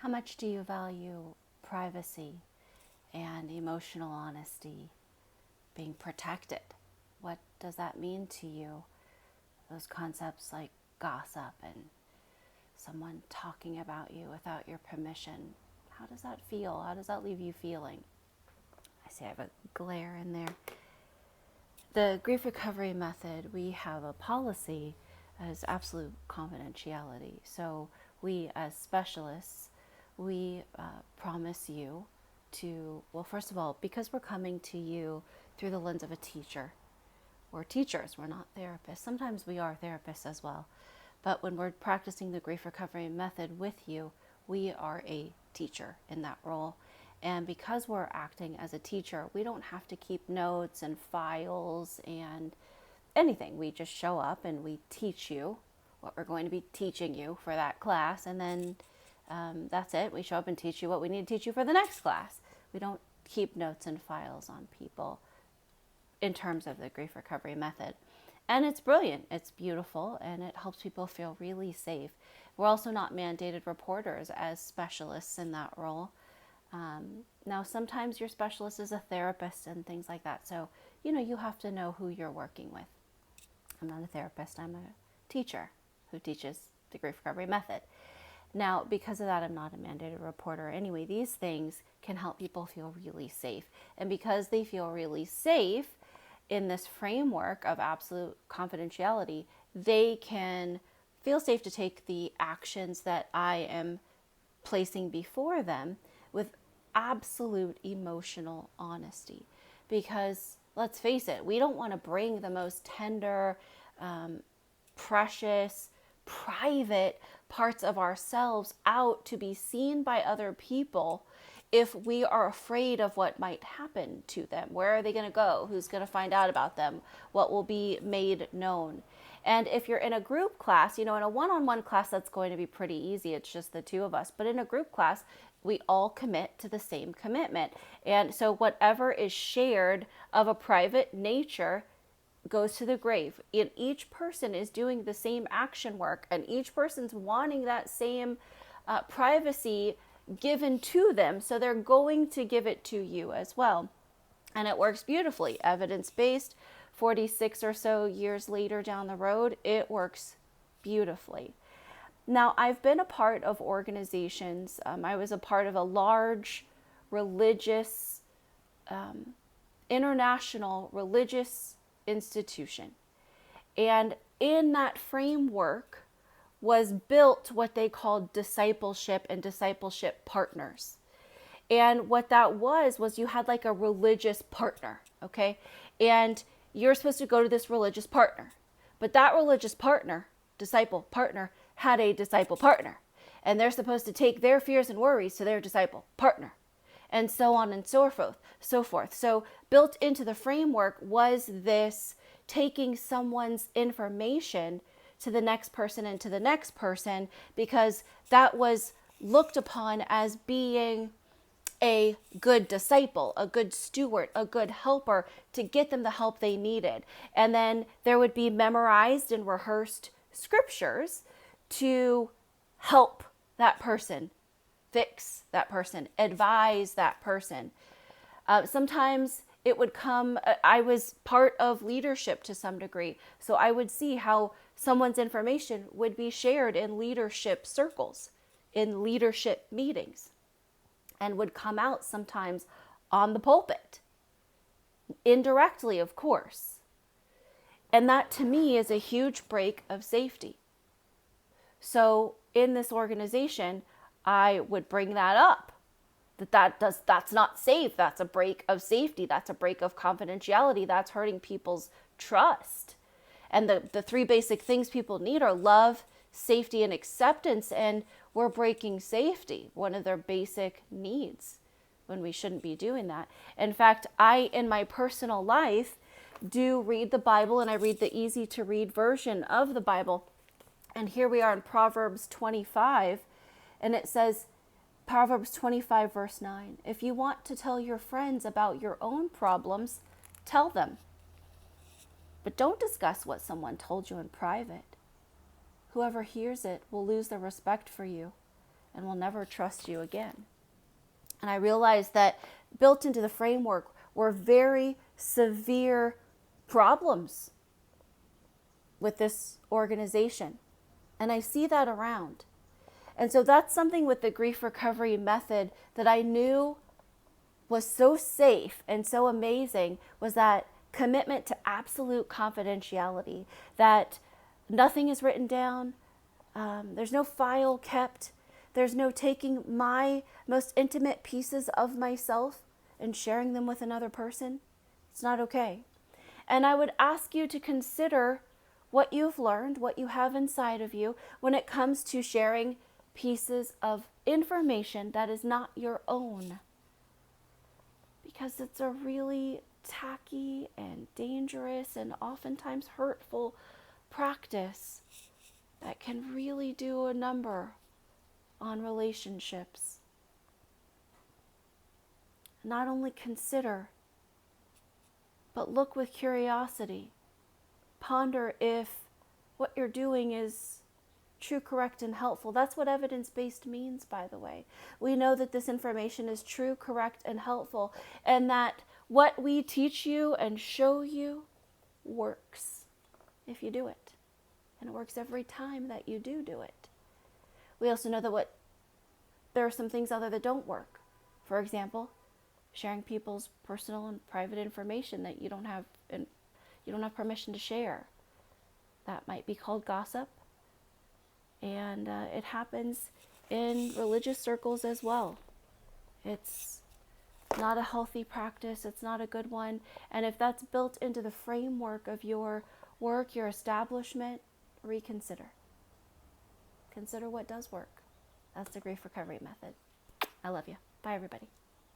How much do you value privacy and emotional honesty, being protected? What does that mean to you? Those concepts like gossip and someone talking about you without your permission. How does that feel? How does that leave you feeling? I see I have a glare in there. The grief recovery method, we have a policy as absolute confidentiality. So we as specialists, we promise you to, well, first of all, because we're coming to you through the lens of a teacher. We're teachers, we're not therapists. Sometimes we are therapists as well. But when we're practicing the grief recovery method with you, we are a teacher in that role. And because we're acting as a teacher, we don't have to keep notes and files and anything. We just show up and we teach you what we're going to be teaching you for that class. And then that's it. We show up and teach you what we need to teach you for the next class. We don't keep notes and files on people in terms of the grief recovery method. And it's brilliant, it's beautiful, and it helps people feel really safe. We're also not mandated reporters as specialists in that role. Now, sometimes your specialist is a therapist and things like that. So, you have to know who you're working with. I'm not a therapist, I'm a teacher who teaches the grief recovery method. Now, because of that, I'm not a mandated reporter. Anyway, these things can help people feel really safe. And because they feel really safe in this framework of absolute confidentiality, they can feel safe to take the actions that I am placing before them with absolute emotional honesty. Because let's face it, we don't want to bring the most tender, precious, private parts of ourselves out to be seen by other people if we are afraid of what might happen to them. Where are they going to go? Who's going to find out about them? What will be made known? And if you're in a group class, in a one-on-one class, that's going to be pretty easy. It's just the two of us. But in a group class, we all commit to the same commitment. And so whatever is shared of a private nature goes to the grave. And each person is doing the same action work, and each person's wanting that same privacy given to them. So they're going to give it to you as well. And it works beautifully, evidence-based. 46 or so years later down the road, it works beautifully. Now, I've been a part of organizations. I was a part of a large religious, international religious institution. And in that framework was built what they called discipleship and discipleship partners. And what that was you had like a religious partner, okay? And you're supposed to go to this religious partner. But that religious partner, disciple partner, had a disciple partner. And they're supposed to take their fears and worries to their disciple partner. And so on and so forth. So built into the framework was this taking someone's information to the next person and to the next person, because that was looked upon as being a good disciple, a good steward, a good helper to get them the help they needed. And then there would be memorized and rehearsed scriptures to help that person, fix that person, advise that person. Sometimes it would come, I was part of leadership to some degree, so I would see how someone's information would be shared in leadership circles, in leadership meetings, and would come out sometimes on the pulpit, indirectly, of course. And that to me is a huge break of safety. So in this organization, I would bring that up, that's not safe. That's a break of safety. That's a break of confidentiality. That's hurting people's trust. And the three basic things people need are love, safety, and acceptance. And we're breaking safety, one of their basic needs, when we shouldn't be doing that. In fact, I, in my personal life, do read the Bible, and I read the easy to read version of the Bible. And here we are in Proverbs 25, and it says, Proverbs 25 verse 9, if you want to tell your friends about your own problems, tell them. But don't discuss what someone told you in private. Whoever hears it will lose their respect for you, and will never trust you again. And I realized that built into the framework were very severe problems with this organization. And I see that around. And so that's something with the grief recovery method that I knew was so safe and so amazing, was that commitment to absolute confidentiality, that nothing is written down, there's no file kept, there's no taking my most intimate pieces of myself and sharing them with another person. It's not okay. And I would ask you to consider what you've learned, what you have inside of you when it comes to sharing pieces of information that is not your own. Because it's a really tacky and dangerous and oftentimes hurtful practice that can really do a number on relationships. Not only consider, but look with curiosity. Ponder if what you're doing is true, correct, and helpful. That's what evidence-based means, by the way. We know that this information is true, correct, and helpful, and that what we teach you and show you works if you do it. And it works every time that you do it. We also know that there are some things out there that don't work. For example, sharing people's personal and private information that you don't have permission to share. That might be called gossip. And it happens in religious circles as well. It's not a healthy practice. It's not a good one. And if that's built into the framework of your work, your establishment, reconsider. Consider what does work. That's the grief recovery method. I love you. Bye, everybody.